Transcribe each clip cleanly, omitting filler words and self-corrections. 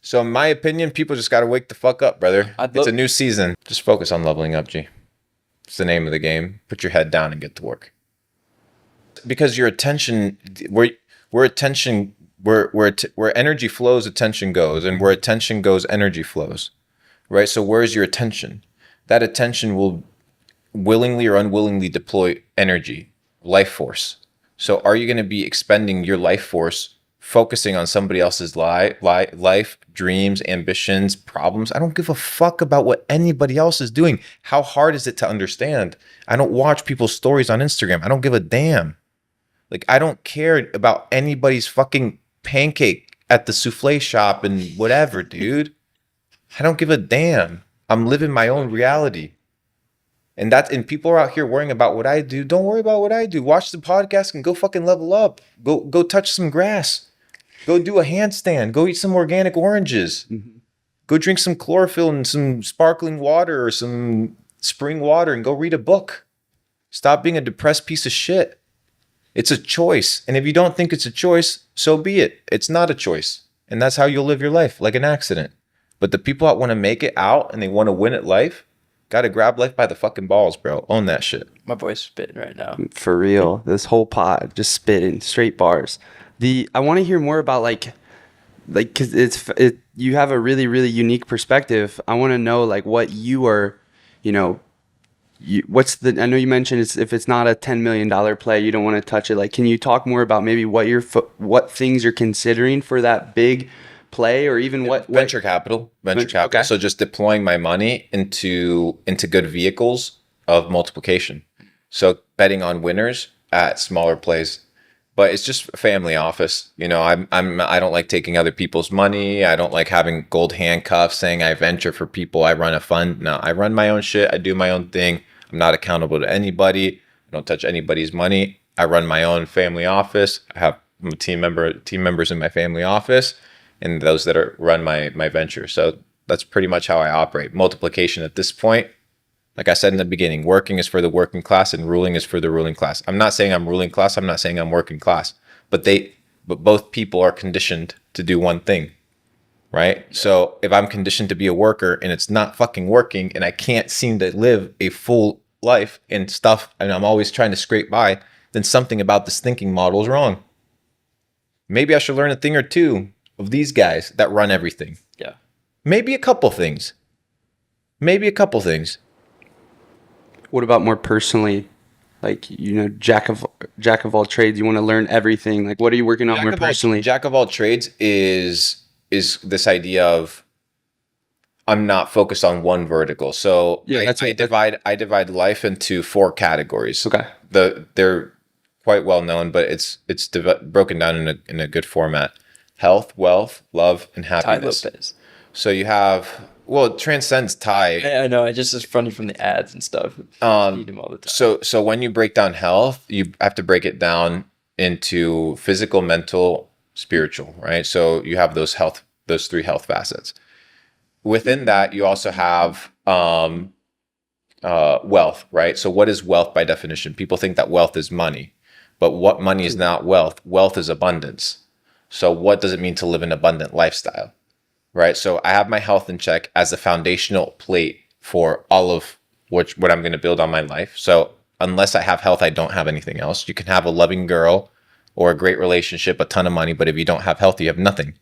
So in my opinion, people just got to wake the fuck up, brother. It's a new season. Just focus on leveling up, G. It's the name of the game. Put your head down and get to work. Because your attention, where energy flows, attention goes, and where attention goes, energy flows, right? So where's your attention? That attention will willingly or unwillingly deploy energy, life force. So are you going to be expending your life force focusing on somebody else's life, dreams, ambitions, problems? I don't give a fuck about what anybody else is doing. How hard is it to understand? I don't watch people's stories on Instagram. I don't give a damn. Like, I don't care about anybody's fucking pancake at the souffle shop and whatever, dude. I don't give a damn. I'm living my own reality. And people are out here worrying about what I do. Don't worry about what I do. Watch the podcast and go fucking level up. Go touch some grass. Go do a handstand. Go eat some organic oranges. Mm-hmm. Go drink some chlorophyll and some sparkling water or some spring water and go read a book. Stop being a depressed piece of shit. It's a choice. And if you don't think it's a choice, so be it. It's not a choice. And that's how you'll live your life, like an accident. But the people that want to make it out and they want to win at life, got to grab life by the fucking balls, bro. Own that shit. My voice is spitting right now. For real. This whole pod, just spitting, straight bars. I want to hear more about because you have a really, really unique perspective. I want to know like what you are, I know you mentioned if it's not a $10 million play, you don't want to touch it. Like, can you talk more about maybe what things you're considering for that big play, or even what venture capital? Okay. So just deploying my money into good vehicles of multiplication. So betting on winners at smaller plays, but it's just a family office. I don't like taking other people's money. I don't like having gold handcuffs saying I venture for people. I run a fund. No, I run my own shit. I do my own thing. I'm not accountable to anybody. I don't touch anybody's money. I run my own family office. I'm a team members in my family office, and those that run my venture. So that's pretty much how I operate. Multiplication at this point, like I said in the beginning, working is for the working class and ruling is for the ruling class. I'm not saying I'm ruling class. I'm not saying I'm working class, but both people are conditioned to do one thing, right? So if I'm conditioned to be a worker and it's not fucking working and I can't seem to live a full life and stuff, and I'm always trying to scrape by, then something about this thinking model is wrong. Maybe I should learn a thing or two of these guys that run everything. Yeah. Maybe a couple things. What about more personally? Like, jack of all trades, you want to learn everything. Like, what are you working on more personally? Jack of all trades is this idea of I'm not focused on one vertical. So yeah, I divide life into 4 categories. Okay. They're quite well known, but it's broken down in a good format: health, wealth, love, and happiness. Tai Lopez. So you have, it transcends Tai. I know. I just running from the ads and stuff. Feed him all the time. So when you break down health, you have to break it down into physical, mental, spiritual, right? So you have those 3 health facets. Within that, you also have wealth, right? So what is wealth by definition? People think that wealth is money, but what money is not wealth? Wealth is abundance. So what does it mean to live an abundant lifestyle? Right. So I have my health in check as a foundational plate for all of what I'm going to build on my life. So unless I have health, I don't have anything else. You can have a loving girl or a great relationship, a ton of money, but if you don't have health, you have nothing.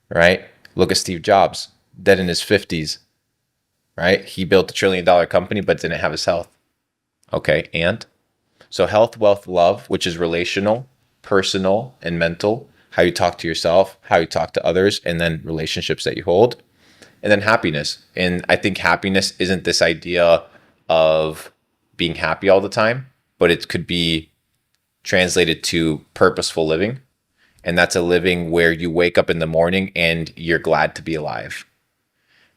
Right. Look at Steve Jobs, dead in his 50s. Right. He built $1 trillion company, but didn't have his health. Okay. And so health, wealth, love, which is relational, personal, and mental. How you talk to yourself, how you talk to others, and then relationships that you hold. And then happiness. And I think happiness isn't this idea of being happy all the time, but it could be translated to purposeful living. And that's a living where you wake up in the morning and you're glad to be alive.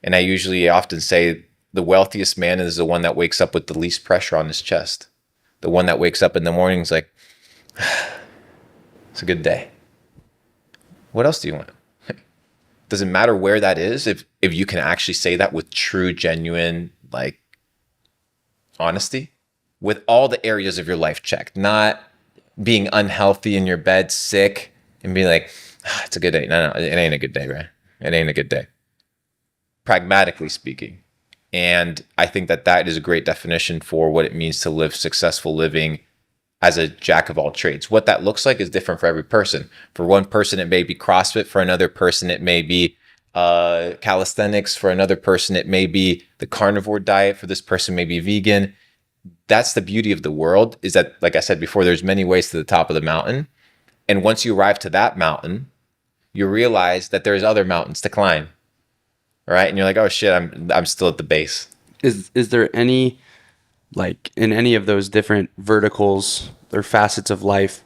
And I often say the wealthiest man is the one that wakes up with the least pressure on his chest. The one that wakes up in the morning is like, it's a good day. What else do you want? Doesn't matter where that is. If you can actually say that with true, genuine, like, honesty, with all the areas of your life checked, not being unhealthy in your bed, sick, and being like, it's a good day. No, it ain't a good day, right? it ain't a good day, pragmatically speaking. And I think that that is a great definition for what it means to live successful living as a jack of all trades. What that looks like is different for every person. For one person, it may be CrossFit. For another person, it may be calisthenics. For another person, it may be the carnivore diet. For this person, maybe vegan. That's the beauty of the world, is that, like I said before, there's many ways to the top of the mountain. And once you arrive to that mountain, you realize that there's other mountains to climb. Right? And you're like, oh shit, I'm still at the base. Is there any, like, in any of those different verticals or facets of life,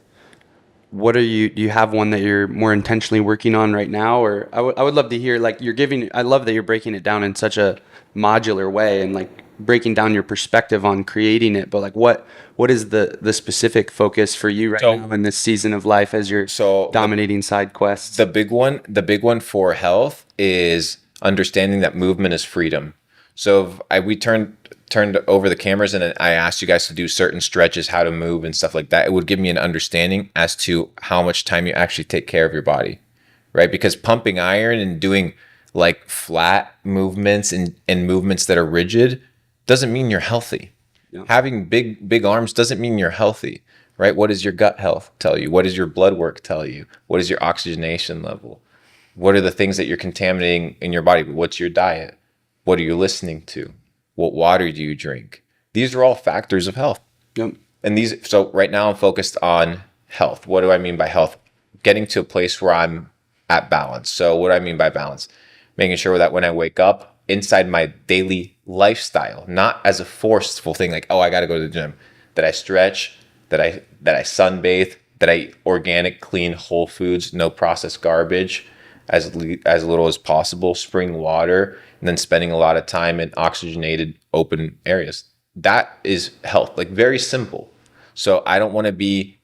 do you have one that you're more intentionally working on right now? Or I would love to hear, like, I love that you're breaking it down in such a modular way and like breaking down your perspective on creating it. But like, what is the specific focus for you right now in this season of life as you're dominating side quests? The big one for health is understanding that movement is freedom. So if we turned over the cameras and I asked you guys to do certain stretches, how to move and stuff like that, it would give me an understanding as to how much time you actually take care of your body, right? Because pumping iron and doing like flat movements and movements that are rigid doesn't mean you're healthy. Yeah. Having big arms doesn't mean you're healthy, right? What does your gut health tell you? What does your blood work tell you? What is your oxygenation level? What are the things that you're contaminating in your body? What's your diet? What are you listening to? What water do you drink? These are all factors of health. Yep. And so right now I'm focused on health. What do I mean by health? Getting to a place where I'm at balance. So what do I mean by balance? Making sure that when I wake up, inside my daily lifestyle, not as a forceful thing like, oh, I got to go to the gym, that I stretch, that I sunbathe, that I eat organic, clean, whole foods, no processed garbage, as little as possible, spring water, and then spending a lot of time in oxygenated open areas. That is health, like very simple. So I don't want to be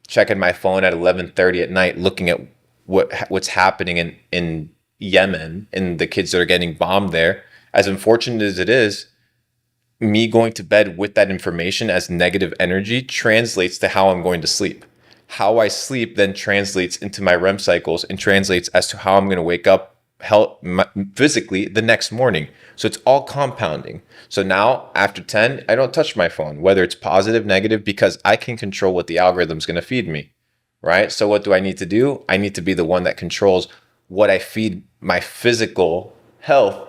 checking my phone at 11:30 at night, looking at what's happening in Yemen and the kids that are getting bombed there. As unfortunate as it is, me going to bed with that information as negative energy translates to how I'm going to sleep. How I sleep then translates into my REM cycles and translates as to how I'm going to wake up physically the next morning. So it's all compounding. So now after 10, I don't touch my phone, whether it's positive, negative, because I can control what the algorithm's going to feed me, right? So what do I need to do? I need to be the one that controls what I feed my physical health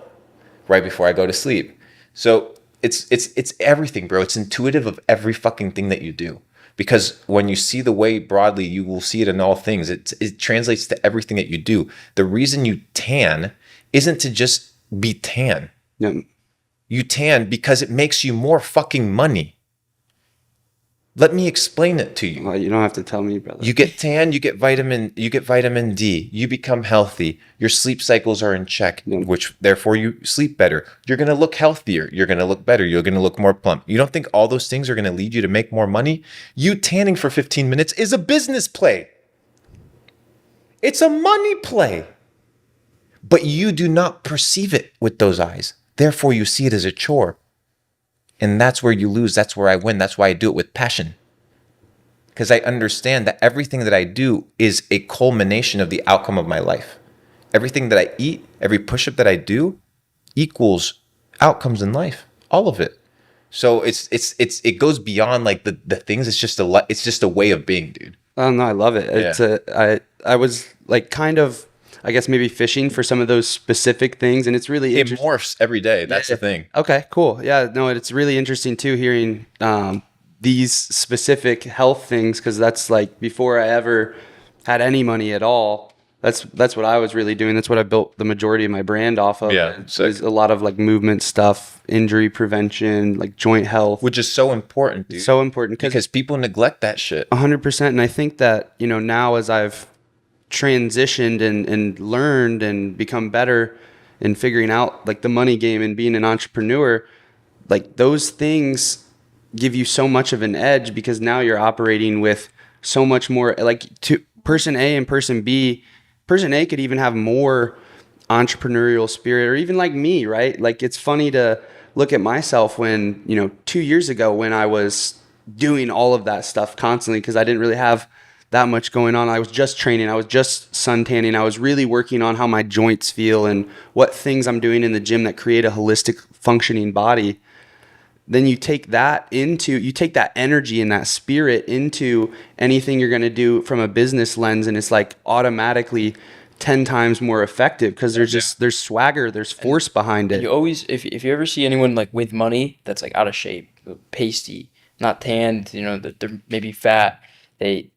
right before I go to sleep. So it's everything, bro. It's intuitive of every fucking thing that you do. Because when you see the way broadly, you will see it in all things. It translates to everything that you do. The reason you tan isn't to just be tan. Yeah. You tan because it makes you more fucking money. Let me explain it to you. Well, you don't have to tell me, brother. You get tan, you get vitamin D, you become healthy, your sleep cycles are in check, which therefore you sleep better. You're going to look healthier, you're going to look better, you're going to look more plump. You don't think all those things are going to lead you to make more money? You tanning for 15 minutes is a business play. It's a money play. But you do not perceive it with those eyes. Therefore, you see it as a chore. And that's where you lose. That's where I win. That's why I do it with passion. Because I understand that everything that I do is a culmination of the outcome of my life. Everything that I eat, every push-up that I do equals outcomes in life. All of it. So it goes beyond like the things. It's just a way of being, dude. Oh no, I love it. Yeah. I was like kind of, I guess maybe fishing for some of those specific things, and it's really it morphs every day. That's the thing. Okay, cool. Yeah, no, it's really interesting too hearing these specific health things, because that's like before I ever had any money at all. That's what I was really doing. That's what I built the majority of my brand off of. Yeah, there's a lot of like movement stuff, injury prevention, like joint health, which is so important, dude. So important because people neglect that shit. 100%. And I think that, you know, now as I've transitioned and learned and become better in figuring out like the money game and being an entrepreneur, like those things give you so much of an edge, because now you're operating with so much more, like to person A and person B. Person A could even have more entrepreneurial spirit, or even like me, right? Like it's funny to look at myself when, you know, 2 years ago when I was doing all of that stuff constantly, because I didn't really have that much going on. I was just training. I was just sun tanning. I was really working on how my joints feel and what things I'm doing in the gym that create a holistic functioning body. Then you take that energy and that spirit into anything you're going to do from a business lens, and it's like automatically 10 times more effective because there's swagger, there's force behind it. You always, if you ever see anyone like with money that's like out of shape, pasty, not tanned, that they're maybe fat, they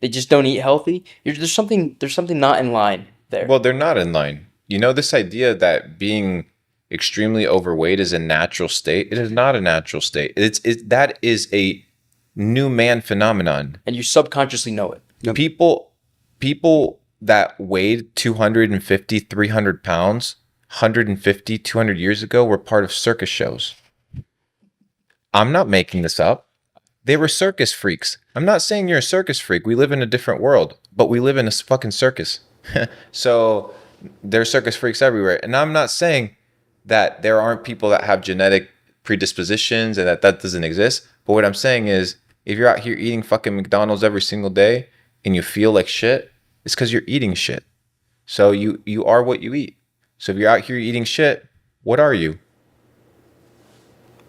just don't eat healthy. There's something not in line there. Well, they're not in line. This idea that being extremely overweight is a natural state. It is not a natural state. That is a new man phenomenon. And you subconsciously know it. Yep. People that weighed 250, 300 pounds, 150, 200 years ago were part of circus shows. I'm not making this up. They were circus freaks. I'm not saying you're a circus freak. We live in a different world, but we live in a fucking circus. So there's circus freaks everywhere. And I'm not saying that there aren't people that have genetic predispositions and that doesn't exist. But what I'm saying is, if you're out here eating fucking McDonald's every single day and you feel like shit, it's because you're eating shit. So you are what you eat. So if you're out here eating shit, what are you?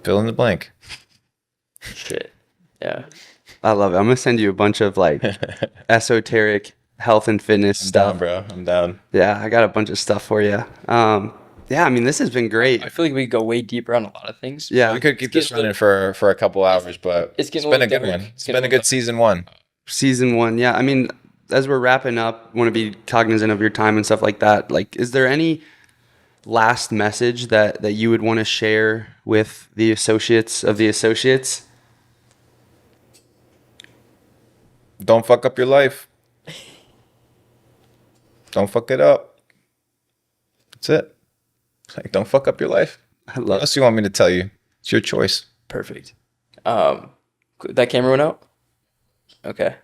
Fill in the blank. Shit. Yeah. I love it. I'm gonna send you a bunch of like esoteric health and fitness stuff. Down, bro. I'm down. Yeah, I got a bunch of stuff for you. Yeah, I mean, this has been great. I feel like we could go way deeper on a lot of things. Yeah, We could keep this running for a couple hours, but It's it's getting been a a good little one. dark. It's been a good season 1. season 1. Yeah, I mean, as we're wrapping up, want to be cognizant of your time and stuff like that. Like, is there any last message that you would want to share with the associates of the associates? Don't fuck up your life. Don't fuck it up. That's it. Like, don't fuck up your life. I What love else you want me to tell you? It's your choice. Perfect. That camera went out? Okay.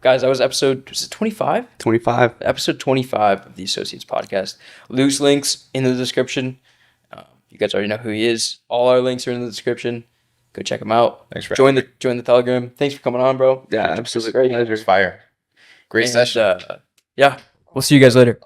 Guys, that was episode 25? 25. Episode 25 of the Associates Podcast. Luke's links in the description. You guys already know who he is. All our links are in the description. Go check him out. Thanks for join the Telegram. Thanks for coming on, bro. Yeah, absolutely. Great. Pleasure. It's fire. Great And, session. yeah, we'll see you guys later.